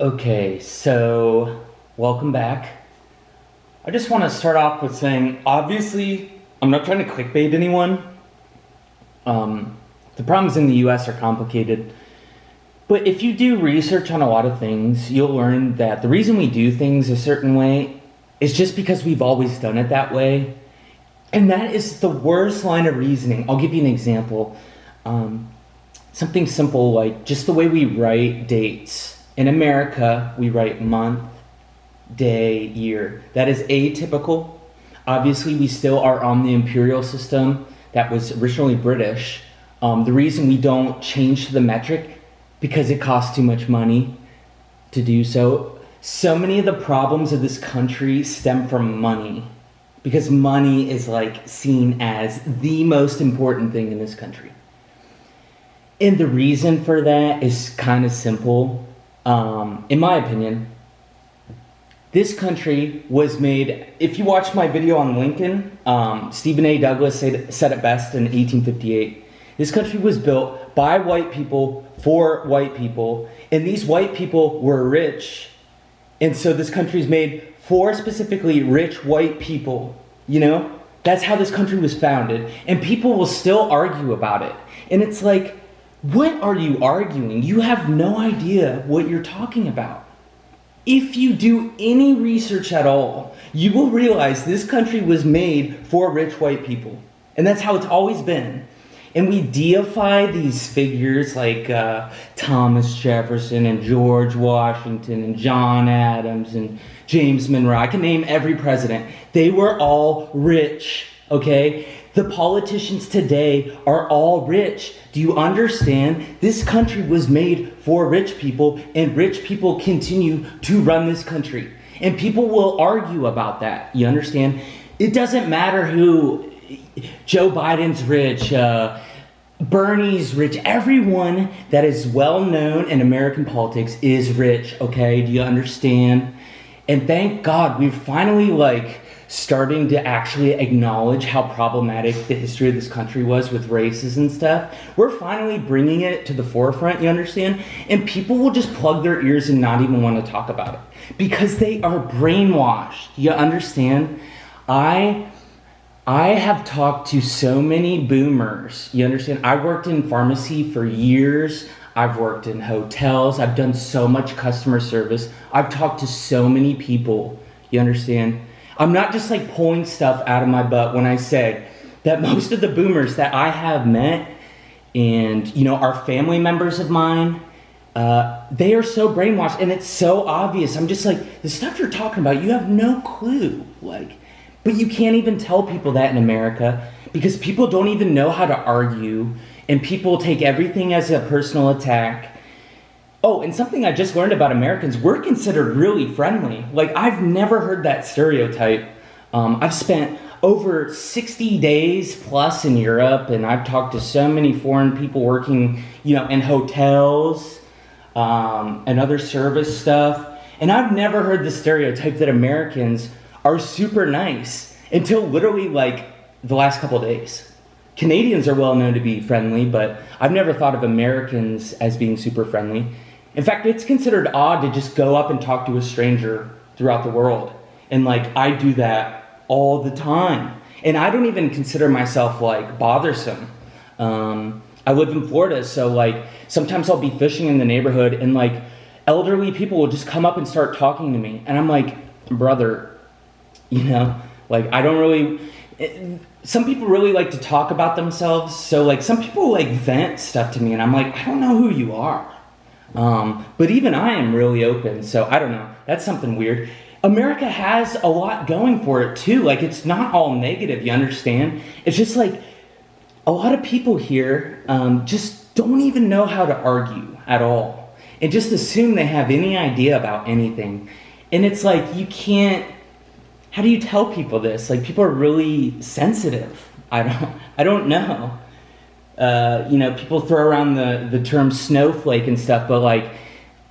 Okay, so welcome back. I just want to start off with saying, obviously, I'm not trying to clickbait anyone. The problems in the US are complicated. But if you do research on a lot of things, you'll learn that the reason we do things a certain way is just because we've always done it that way. And that is the worst line of reasoning. I'll give you an example. Something simple like just the way we write dates. In America, we write month, day, year. That is atypical. Obviously, we still are on the imperial system that was originally British. The reason we don't change to the metric, because it costs too much money to do so. So many of the problems of this country stem from money, because money is like seen as the most important thing in this country. And the reason for that is kind of simple. In my opinion, this country was made, if you watch my video on Lincoln, Stephen A. Douglas said it best in 1858. This country was built by white people for white people, and these white people were rich. And so this country is made for specifically rich white people, you know? That's how this country was founded, and people will still argue about it. And it's like, what are you arguing? You have no idea what you're talking about. If you do any research at all, you will realize this country was made for rich white people. And that's how it's always been. And we deify these figures like Thomas Jefferson and George Washington and John Adams and James Monroe. I can name every president. They were all rich, okay? The politicians today are all rich. Do you understand? This country was made for rich people, and rich people continue to run this country. And people will argue about that. You understand? It doesn't matter who, Joe Biden's rich, Bernie's rich. Everyone that is well known in American politics is rich, okay? Do you understand? And thank God we've finally starting to actually acknowledge how problematic the history of this country was with races and stuff. We're finally bringing it to the forefront, you understand? And people will just plug their ears and not even want to talk about it because they are brainwashed. You understand? I have talked to so many boomers. You understand? I worked in pharmacy for years. I've worked in hotels. I've done so much customer service. I've talked to so many people. You understand? I'm not just pulling stuff out of my butt when I say that most of the boomers that I have met and, are family members of mine, they are so brainwashed and it's so obvious. I'm just the stuff you're talking about, you have no clue. But you can't even tell people that in America because people don't even know how to argue and people take everything as a personal attack. Oh, and something I just learned about Americans, we're considered really friendly. I've never heard that stereotype. I've spent over 60 days plus in Europe, and I've talked to so many foreign people working, in hotels and other service stuff. And I've never heard the stereotype that Americans are super nice until literally the last couple of days. Canadians are well known to be friendly, but I've never thought of Americans as being super friendly. In fact, it's considered odd to just go up and talk to a stranger throughout the world. And I do that all the time. And I don't even consider myself bothersome. I live in Florida, so sometimes I'll be fishing in the neighborhood and elderly people will just come up and start talking to me. And I'm brother, I don't really, some people really like to talk about themselves. So some people vent stuff to me and I'm I don't know who you are. But even I am really open, so I don't know. That's something weird. America has a lot going for it too. It's not all negative, you understand? It's just a lot of people here just don't even know how to argue at all. And just assume they have any idea about anything. And it's you can't, how do you tell people this? People are really sensitive. I don't know. People throw around the term snowflake and stuff, but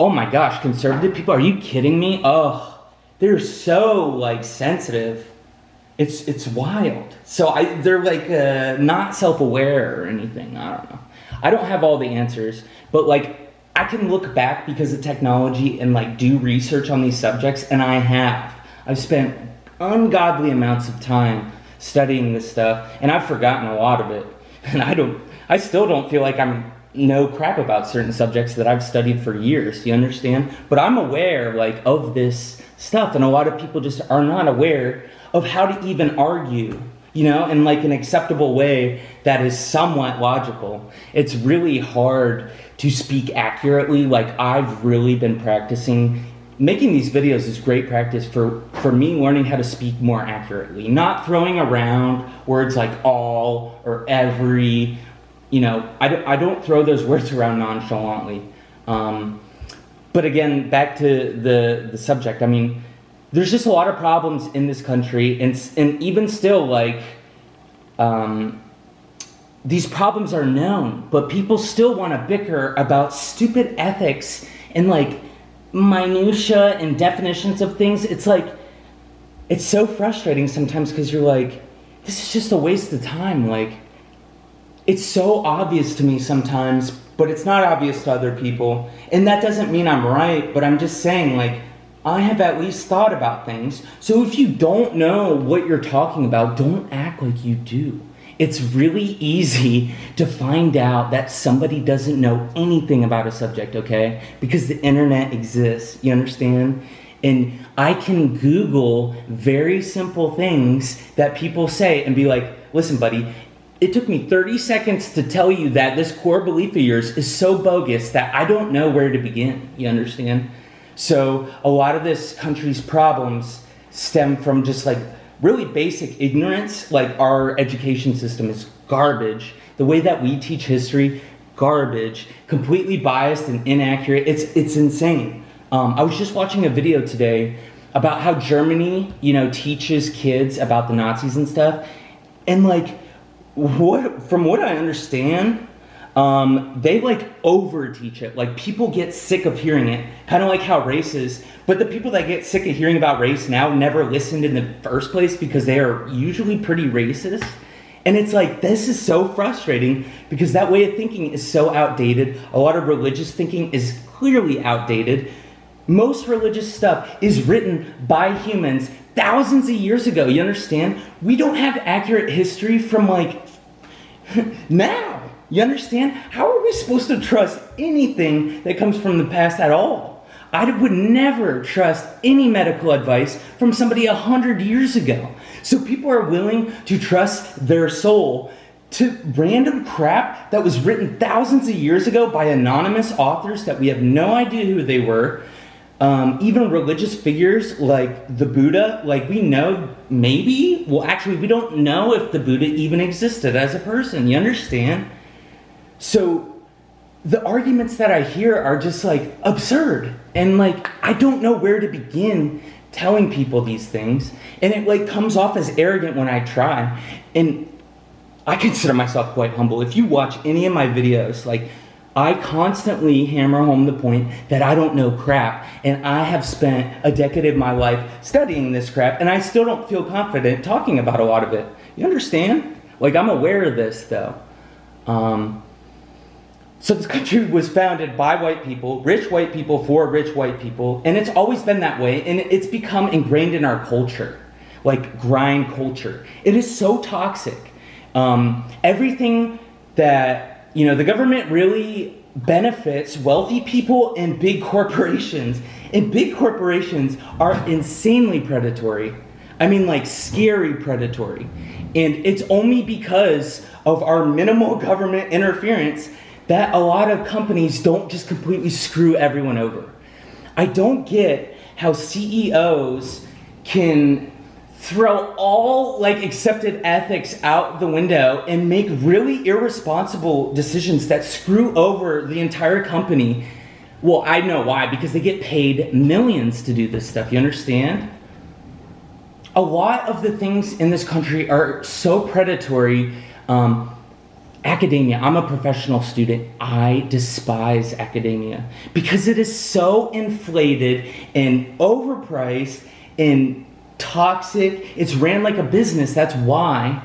oh my gosh, conservative people, are you kidding me? Oh, they're so sensitive. It's wild. So they're not self-aware or anything. I don't know. I don't have all the answers, but I can look back because of technology and like do research on these subjects, and I've spent ungodly amounts of time studying this stuff, and I've forgotten a lot of it. And I still don't feel like I'm know crap about certain subjects that I've studied for years, you understand? But I'm aware like of this stuff, and a lot of people just are not aware of how to even argue, you know, in like an acceptable way that is somewhat logical. It's really hard to speak accurately. Like, I've really been practicing. Making these videos is great practice for me learning how to speak more accurately, not throwing around words like all or every. You know, I don't throw those words around nonchalantly. But again, back to the subject. I mean, there's just a lot of problems in this country, and even still, like, these problems are known, but people still want to bicker about stupid ethics and like minutia and definitions of things. It's like, it's so frustrating sometimes because you're like, this is just a waste of time. Like, it's so obvious to me sometimes, but it's not obvious to other people. And that doesn't mean I'm right, but I'm just saying, like, I have at least thought about things. So if you don't know what you're talking about, don't act like you do. It's really easy to find out that somebody doesn't know anything about a subject, okay? Because the internet exists, you understand? And I can Google very simple things that people say and be like, listen, buddy, it took me 30 seconds to tell you that this core belief of yours is so bogus that I don't know where to begin, you understand? So a lot of this country's problems stem from just like really basic ignorance. Like, our education system is garbage. The way that we teach history, garbage, completely biased and inaccurate. It's insane. I was just watching a video today about how Germany, you know, teaches kids about the Nazis and stuff. And like, from what I understand, they like over teach it. Like, people get sick of hearing it, kind of like how race is. But the people that get sick of hearing about race now never listened in the first place because they are usually pretty racist. And it's like, this is so frustrating because that way of thinking is so outdated. A lot of religious thinking is clearly outdated. Most religious stuff is written by humans thousands of years ago, you understand? We don't have accurate history from like now, you understand? How are we supposed to trust anything that comes from the past at all? I would never trust any medical advice from somebody 100 years ago. So people are willing to trust their soul to random crap that was written thousands of years ago by anonymous authors that we have no idea who they were. Even religious figures like the Buddha, like, we know maybe, well, actually, we don't know if the Buddha even existed as a person, you understand? So the arguments that I hear are just like absurd. And like, I don't know where to begin telling people these things. And it like comes off as arrogant when I try. And I consider myself quite humble. If you watch any of my videos, like, I constantly hammer home the point that I don't know crap, and I have spent a decade of my life studying this crap, and I still don't feel confident talking about a lot of it. You understand? Like, I'm aware of this, though. So this country was founded by white people, rich white people for rich white people, and it's always been that way, and it's become ingrained in our culture, like grind culture. It is so toxic. Everything that, you know, the government really benefits wealthy people and big corporations. And big corporations are insanely predatory. I mean, like, scary predatory. And it's only because of our minimal government interference that a lot of companies don't just completely screw everyone over. I don't get how CEOs can throw all like accepted ethics out the window and make really irresponsible decisions that screw over the entire company. Well, I know why, because they get paid millions to do this stuff, you understand? A lot of the things in this country are so predatory. Academia, I'm a professional student. I despise academia because it is so inflated and overpriced and toxic. It's ran like a business, that's why.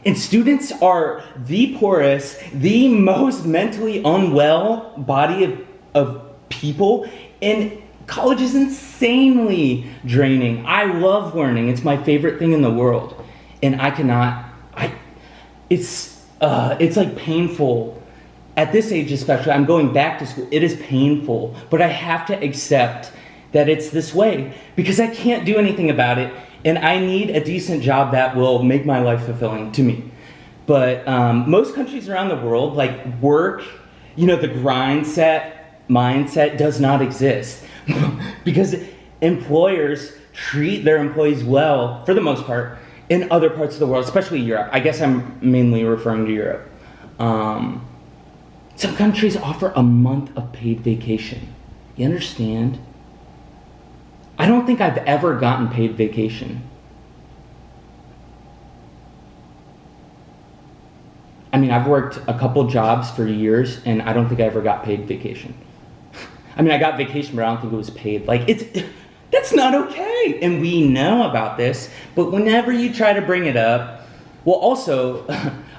And students are the poorest, the most mentally unwell body of of people, and college is insanely draining. I love learning. It's my favorite thing in the world. And it's like painful. At this age especially, I'm going back to school. It is painful, but I have to accept that it's this way because I can't do anything about it, and I need a decent job that will make my life fulfilling to me. But most countries around the world, like work, the grind mindset does not exist because employers treat their employees well, for the most part, in other parts of the world, especially Europe. I guess I'm mainly referring to Europe. Some countries offer a month of paid vacation. You understand? I don't think I've ever gotten paid vacation. I mean, I've worked a couple jobs for years, and I don't think I ever got paid vacation. I mean, I got vacation, but I don't think it was paid. That's not okay. And we know about this, but whenever you try to bring it up, well, also,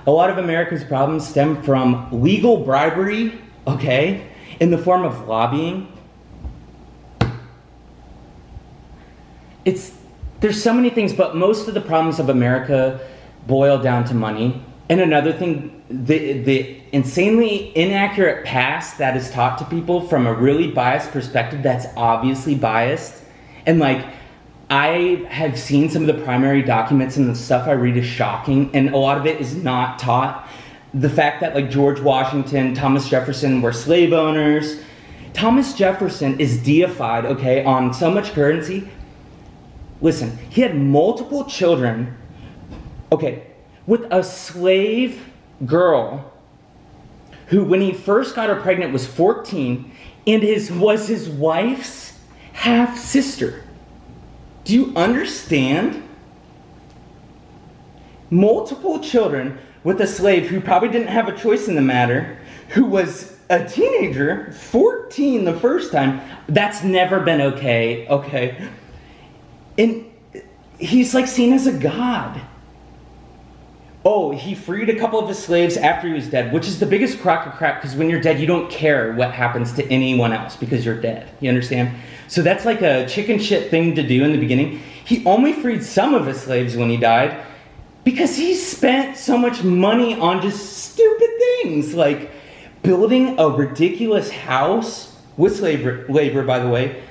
a lot of America's problems stem from legal bribery, okay, in the form of lobbying. There's so many things, but most of the problems of America boil down to money. And another thing, the insanely inaccurate past that is taught to people from a really biased perspective that's obviously biased. And I have seen some of the primary documents, and the stuff I read is shocking, and a lot of it is not taught. The fact that George Washington, Thomas Jefferson were slave owners. Thomas Jefferson is deified, okay, on so much currency. Listen, he had multiple children, okay, with a slave girl who, when he first got her pregnant, was 14 and was his wife's half-sister. Do you understand? Multiple children with a slave who probably didn't have a choice in the matter, who was a teenager, 14 the first time. That's never been okay? And he's seen as a god. Oh, he freed a couple of his slaves after he was dead, which is the biggest crock of crap, because when you're dead, you don't care what happens to anyone else because you're dead. You understand? So that's a chicken shit thing to do in the beginning. He only freed some of his slaves when he died because he spent so much money on just stupid things, like building a ridiculous house with slave labor, by the way.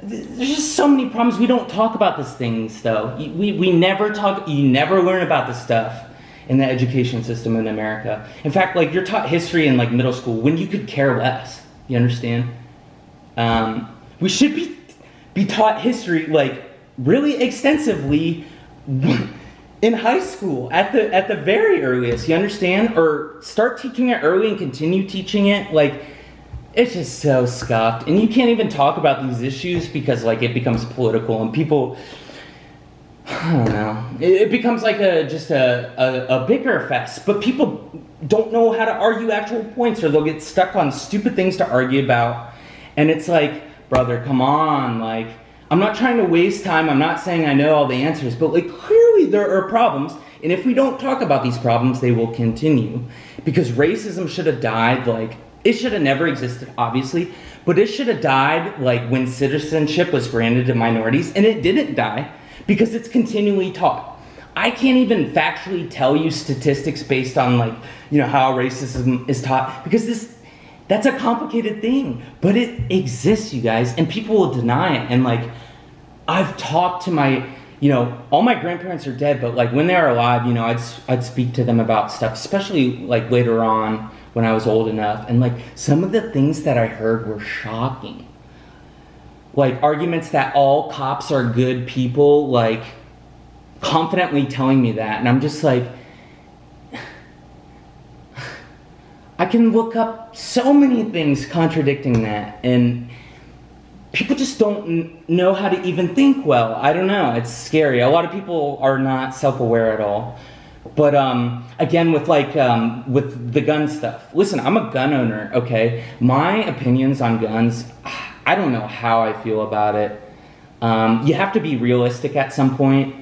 There's just so many problems. We don't talk about these things, though. We never talk. You never learn about this stuff in the education system in America. In fact, you're taught history in middle school when you could care less. You understand? We should be taught history really extensively in high school at the very earliest. You understand? Or start teaching it early and continue teaching it. It's just so scuffed, and you can't even talk about these issues because it becomes political, and people, I don't know, it becomes just a bicker fest. But people don't know how to argue actual points, or they'll get stuck on stupid things to argue about. And it's brother, come on, I'm not trying to waste time. I'm not saying I know all the answers, but clearly there are problems, and if we don't talk about these problems, they will continue, because racism should have died it should have never existed, obviously, but it should have died when citizenship was granted to minorities, and it didn't die because it's continually taught. I can't even factually tell you statistics based on how racism is taught, because that's a complicated thing, but it exists, you guys, and people will deny it. And I've talked to my, all my grandparents are dead, but when they are alive, I'd speak to them about stuff, especially later on, when I was old enough, and some of the things that I heard were shocking. Arguments that all cops are good people, confidently telling me that, and I'm just I can look up so many things contradicting that, and people just don't know how to even think well. I don't know, it's scary. A lot of people are not self-aware at all. But again, with with the gun stuff. Listen, I'm a gun owner, okay? My opinions on guns, I don't know how I feel about it. You have to be realistic at some point.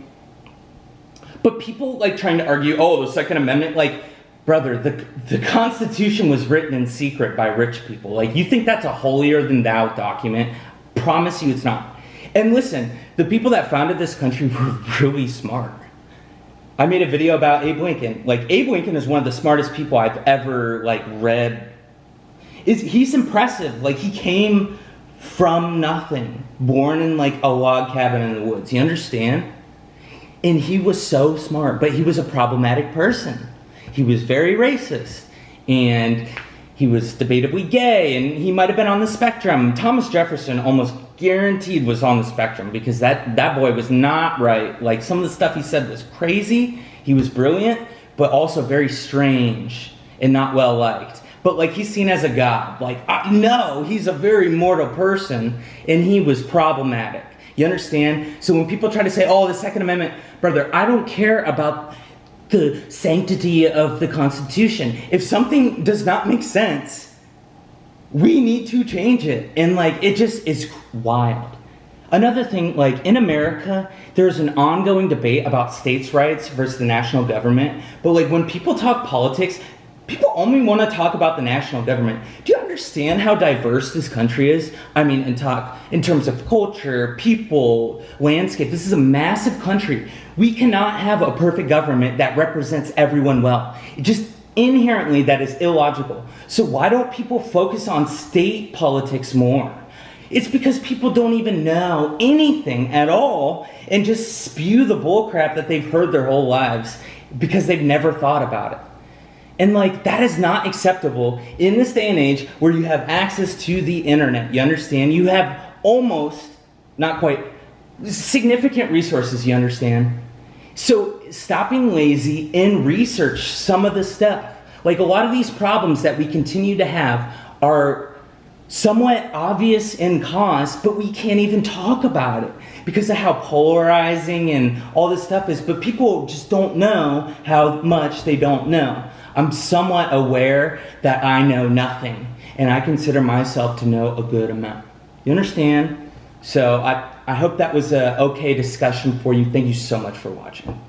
But people trying to argue, oh, the Second Amendment, Brother, the Constitution was written in secret by rich people. Like, you think that's a holier than thou document? Promise you it's not. And listen, the people that founded this country were really smart. I made a video about Abe Lincoln. Like, Abe Lincoln is one of the smartest people I've ever, like, read. He's impressive. Like, he came from nothing, born in, like, a log cabin in the woods. You understand? And he was so smart, but he was a problematic person. He was very racist, and he was debatably gay, and he might have been on the spectrum. Thomas Jefferson almost guaranteed was on the spectrum, because that boy was not right. Like, some of the stuff he said was crazy. He was brilliant, but also very strange and not well liked. But, like, he's seen as a god. Like, no, he's a very mortal person, and he was problematic. You understand? So when people try to say, oh, the Second Amendment, brother, I don't care about the sanctity of the Constitution. If something does not make sense, we need to change it. And, like, it just is wild. Another thing, like, in America, there's an ongoing debate about states' rights versus the national government. But, like, when people talk politics, people only want to talk about the national government. Do you understand how diverse this country is? I mean, in terms of culture, people, landscape. This is a massive country. We cannot have a perfect government that represents everyone well. It just inherently, that is illogical. So why don't people focus on state politics more? It's because people don't even know anything at all and just spew the bullcrap that they've heard their whole lives because they've never thought about it. And, like, that is not acceptable in this day and age where you have access to the internet. You understand? You have almost, not quite, significant resources, you understand? So stop being lazy and research some of this stuff. Like, a lot of these problems that we continue to have are somewhat obvious in cause, but we can't even talk about it because of how polarizing and all this stuff is. But people just don't know how much they don't know. I'm somewhat aware that I know nothing, and I consider myself to know a good amount. You understand? So I hope that was an okay discussion for you. Thank you so much for watching.